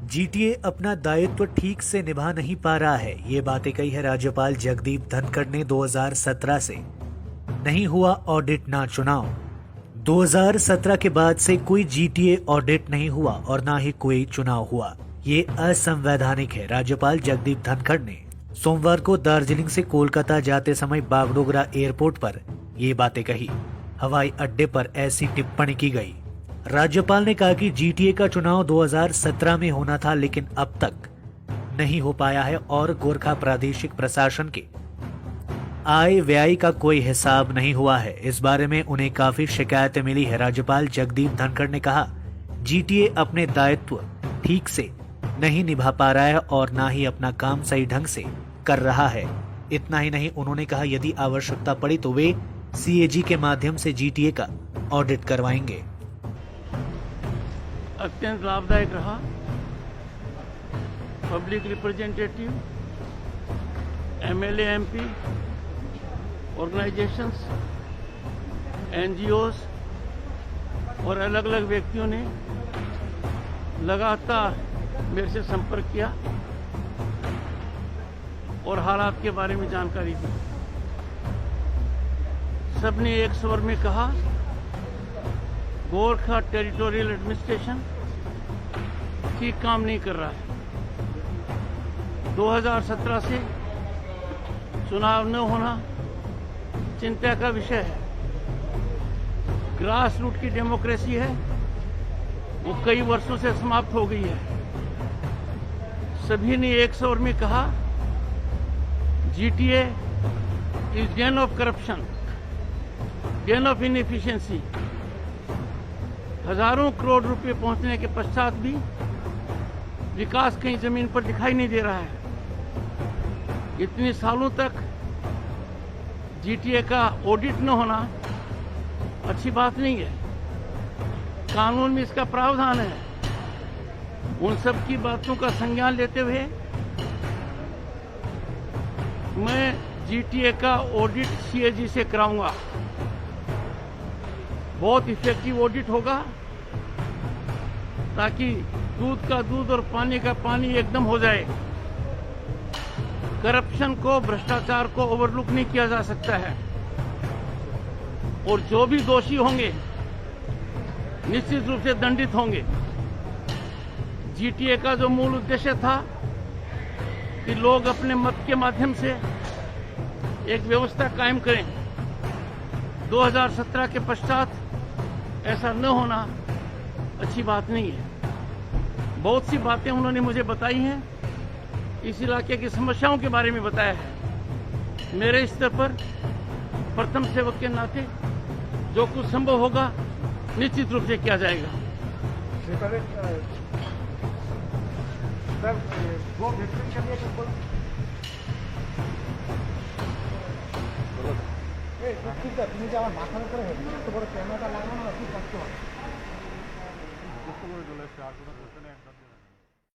GTA अपना दायित्व ठीक से निभा नहीं पा रहा है। ये बातें कही है राज्यपाल जगदीप धनखड़ ने 2017 से। नहीं हुआ ऑडिट ना चुनाव। 2017 के बाद से कोई जीटीए ऑडिट नहीं हुआ और ना ही कोई चुनाव हुआ। ये असंवैधानिक है। राज्यपाल जगदीप धनखड़ ने सोमवार को दार्जिलिंग से कोलकाता जाते समय बागडोगरा एयरपोर्ट पर ये बातें कही। हवाई अड्डे पर ऐसी टिप्पणी की गई। राज्यपाल ने कहा कि जीटीए का चुनाव 2017 में होना था, लेकिन अब तक नहीं हो पाया है और गोरखा प्रादेशिक प्रशासन के आय व्यय का कोई हिसाब नहीं हुआ है। इस बारे में उन्हें काफी शिकायतें मिली है। राज्यपाल जगदीप धनखड़ ने कहा, जीटीए अपने दायित्व ठीक से नहीं निभा पा रहा है और ना ही अपना काम सही ढंग से कर रहा है। इतना ही नहीं, उन्होंने कहा यदि आवश्यकता पड़ी तो वे सीएजी के माध्यम से जीटीए का ऑडिट करवाएंगे। अत्यंत लाभदायक रहा। Public representative, MLA, MP, organisations, NGOs और अलग अलग व्यक्तियों ने लगातार मेरे से संपर्क किया और हालात के बारे में जानकारी दी। सबने एक स्वर में कहा, गोरखा टेरिटोरियल एडमिनिस्ट्रेशन ठीक काम नहीं कर रहा है। 2017 से चुनाव न होना चिंता का विषय है। ग्रास रूट की डेमोक्रेसी है, वो कई वर्षों से समाप्त हो गई है। सभी ने एक स्वर में कहा, GTA is Dane of corruption, Dane of inefficiency. हजारों करोड़ रुपए पहुंचने के पश्चात भी विकास कहीं जमीन पर दिखाई नहीं दे रहा है। इतने सालों तक जीटीए का ऑडिट न होना अच्छी बात नहीं है। कानून में इसका प्रावधान है। उन सब की बातों का संज्ञान लेते हुए मैं जीटीए का ऑडिट सीएजी से कराऊंगा। बहुत इफेक्टिव ऑडिट होगा ताकि दूध का दूध और पानी का पानी एकदम हो जाए। करप्शन को, भ्रष्टाचार को ओवरलुक नहीं किया जा सकता है और जो भी दोषी होंगे निश्चित रूप से दंडित होंगे। जीटीए का जो मूल उद्देश्य था कि लोग अपने मत के माध्यम से एक व्यवस्था कायम करें, 2017 के पश्चात ऐसा न होना अच्छी बात नहीं है। बहुत सी बातें उन्होंने मुझे बताई हैं, इस इलाके की समस्याओं के बारे में बताया है। मेरे स्तर पर प्रथम सेवक के नाते जो कुछ संभव होगा निश्चित रूप से किया जाएगा। তুমি যে আমার মাথার উপরে এত বড় ক্যামেরাটা লাগানো না, খুব কষ্ট হয়।